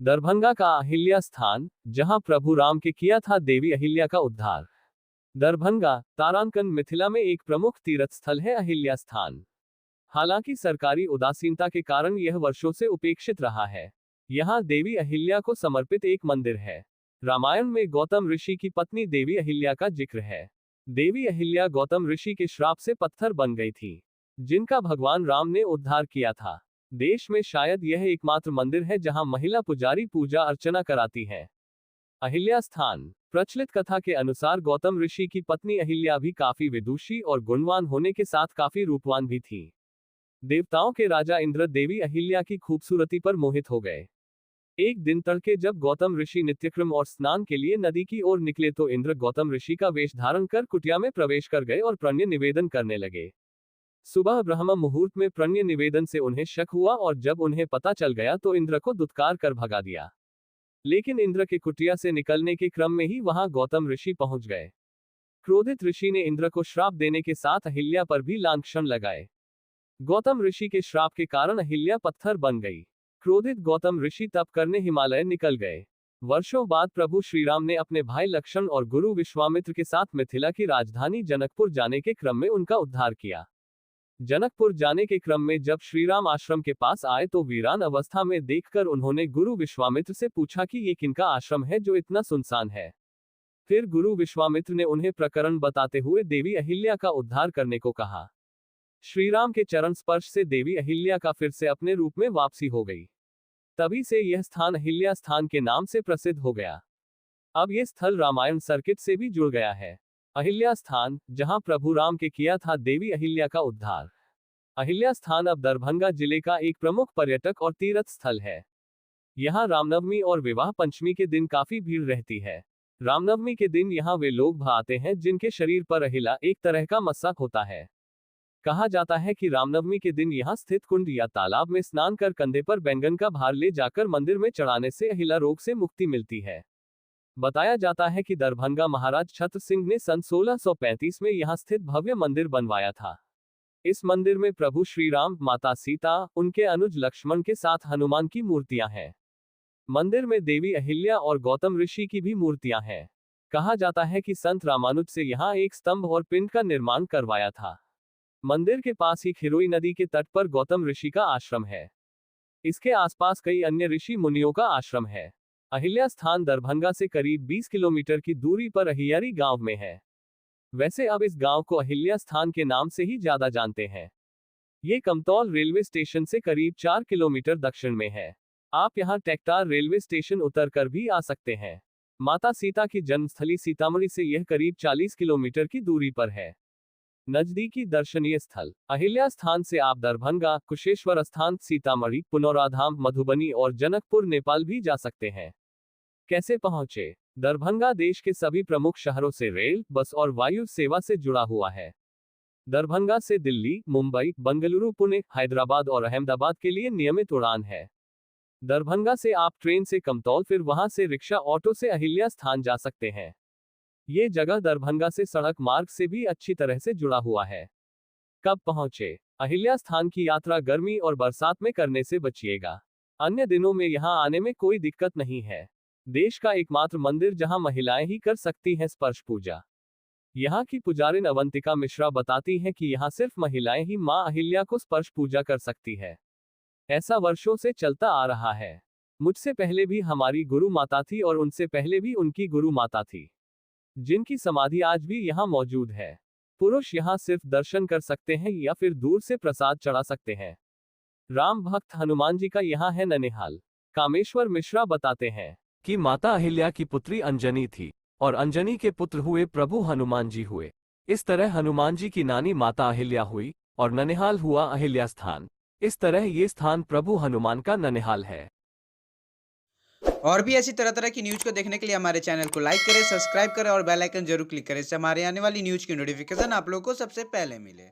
दरभंगा का अहिल्या स्थान, जहां प्रभु राम के किया था देवी अहिल्या का उद्धार। दरभंगा, तारांकन मिथिला में एक प्रमुख तीर्थ स्थल है अहिल्या स्थान। हालांकि सरकारी उदासीनता के कारण यह वर्षों से उपेक्षित रहा है। यहाँ देवी अहिल्या को समर्पित एक मंदिर है। रामायण में गौतम ऋषि की पत्नी देवी अहिल्या का जिक्र है। देवी अहिल्या गौतम ऋषि के श्राप से पत्थर बन गई थी, जिनका भगवान राम ने उद्धार किया था। देश में शायद यह एकमात्र मंदिर है जहां महिला पुजारी पूजा अर्चना कराती हैं। अहिल्या स्थान। प्रचलित कथा के अनुसार गौतम ऋषि की पत्नी अहिल्या भी काफी विदुषी और गुणवान होने के साथ काफी रूपवान भी थी। देवताओं के राजा इंद्र देवी अहिल्या की खूबसूरती पर मोहित हो गए। एक दिन तड़के जब गौतम ऋषि नित्यक्रम और स्नान के लिए नदी की ओर निकले तो इंद्र गौतम ऋषि का वेश धारण कर कुटिया में प्रवेश कर गए और प्रणय निवेदन करने लगे। सुबह ब्रह्म मुहूर्त में प्रणय निवेदन से उन्हें शक हुआ और जब उन्हें पता चल गया तो इंद्र को दुत्कार कर भगा दिया। लेकिन इंद्र के कुटिया से निकलने के क्रम में ही वहां गौतम ऋषि पहुंच गए। क्रोधित ऋषि ने इंद्र को श्राप देने के साथ अहिल्या पर भी लांछन लगाए। गौतम ऋषि के श्राप के कारण अहिल्या पत्थर बन गई। क्रोधित गौतम ऋषि तप करने हिमालय निकल गए। वर्षों बाद प्रभु श्रीराम ने अपने भाई लक्ष्मण और गुरु विश्वामित्र के साथ मिथिला की राजधानी जनकपुर जाने के क्रम में उनका उद्धार किया। जनकपुर जाने के क्रम में जब श्रीराम आश्रम के पास आए तो वीरान अवस्था में देखकर उन्होंने गुरु विश्वामित्र से पूछा कि ये किनका आश्रम है जो इतना सुनसान है। फिर गुरु विश्वामित्र ने उन्हें प्रकरण बताते हुए देवी अहिल्या का उद्धार करने को कहा। श्रीराम के चरण स्पर्श से देवी अहिल्या का फिर से अपने रूप में वापसी हो गई। तभी से यह स्थान अहिल्या स्थान के नाम से प्रसिद्ध हो गया। अब यह स्थल रामायण सर्किट से भी जुड़ गया है। अहिल्या स्थान, जहां प्रभु राम के किया था देवी अहिल्या का उद्धार। अहिल्या स्थान अब दरभंगा जिले का एक प्रमुख पर्यटक और तीर्थ स्थल है। यहां रामनवमी और विवाह पंचमी के दिन काफी भीड़ रहती है। रामनवमी के दिन यहां वे लोग आते हैं जिनके शरीर पर अहिला एक तरह का मस्सा होता है। कहा जाता है कि रामनवमी के दिन यहां स्थित कुंड या तालाब में स्नान कर कंधे पर बैंगन का भार ले जाकर मंदिर में चढ़ाने से अहिला रोग से मुक्ति मिलती है। बताया जाता है कि दरभंगा महाराज छत्र सिंह ने सन 1635 में यहां स्थित भव्य मंदिर बनवाया था। इस मंदिर में प्रभु श्री राम, माता सीता, उनके अनुज लक्ष्मण के साथ हनुमान की मूर्तियां हैं। मंदिर में देवी अहिल्या और गौतम ऋषि की भी मूर्तियां हैं। कहा जाता है कि संत रामानुज से यहां एक स्तंभ और पिंड का निर्माण करवाया था। मंदिर के पास ही खिरोई नदी के तट पर गौतम ऋषि का आश्रम है। इसके आसपास कई अन्य ऋषि मुनियों का आश्रम है। अहिल्या स्थान दरभंगा से करीब 20 किलोमीटर की दूरी पर अहियारी गांव में है। वैसे अब इस गांव को अहिल्या स्थान के नाम से ही ज्यादा जानते हैं। ये कमतौल रेलवे स्टेशन से करीब 4 किलोमीटर दक्षिण में है। आप यहां टेकटार रेलवे स्टेशन उतर कर भी आ सकते हैं। माता सीता की जन्मस्थली सीतामढ़ी से यह करीब 40 किलोमीटर की दूरी पर है। नजदीकी दर्शनीय स्थल। अहिल्या स्थान से आप दरभंगा, कुशेश्वर स्थान, सीतामढ़ी, पुनौराधाम, मधुबनी और जनकपुर नेपाल भी जा सकते हैं। कैसे पहुंचे? दरभंगा देश के सभी प्रमुख शहरों से रेल, बस और वायु सेवा से जुड़ा हुआ है। दरभंगा से दिल्ली, मुंबई, बेंगलुरु, पुणे, हैदराबाद और अहमदाबाद के लिए नियमित उड़ान है। दरभंगा से आप ट्रेन से कमतौल, फिर वहां से रिक्शा, ऑटो से अहिल्या स्थान जा सकते हैं। ये जगह दरभंगा से सड़क मार्ग से भी अच्छी तरह से जुड़ा हुआ है। कब पहुंचे? अहिल्या स्थान की यात्रा गर्मी और बरसात में करने से बचिएगा। अन्य दिनों में यहां आने में कोई दिक्कत नहीं है। देश का एकमात्र मंदिर जहां महिलाएं ही कर सकती हैं स्पर्श पूजा। यहां की पुजारिन अवंतिका मिश्रा बताती हैं कि यहां सिर्फ महिलाएं ही मां अहिल्या को स्पर्श पूजा कर सकती है। ऐसा वर्षों से चलता आ रहा है। मुझसे पहले भी हमारी गुरु माता थी और उनसे पहले भी उनकी गुरु माता थी, जिनकी समाधि आज भी यहां मौजूद है। पुरुष यहां सिर्फ दर्शन कर सकते हैं या फिर दूर से प्रसाद चढ़ा सकते हैं। राम भक्त हनुमान जी का यहां है ननिहाल। कामेश्वर मिश्रा बताते हैं कि माता अहिल्या की पुत्री अंजनी थी और अंजनी के पुत्र हुए प्रभु हनुमान जी हुए। इस तरह हनुमान जी की नानी माता अहिल्या हुई और ननिहाल हुआ अहिल्या स्थान। इस तरह ये स्थान प्रभु हनुमान का ननिहाल है। और भी ऐसी तरह तरह की न्यूज को देखने के लिए हमारे चैनल को लाइक करें, सब्सक्राइब करें और बेल आइकन जरूर क्लिक करें। इससे हमारे आने वाली न्यूज की नोटिफिकेशन आप लोगों को सबसे पहले मिले।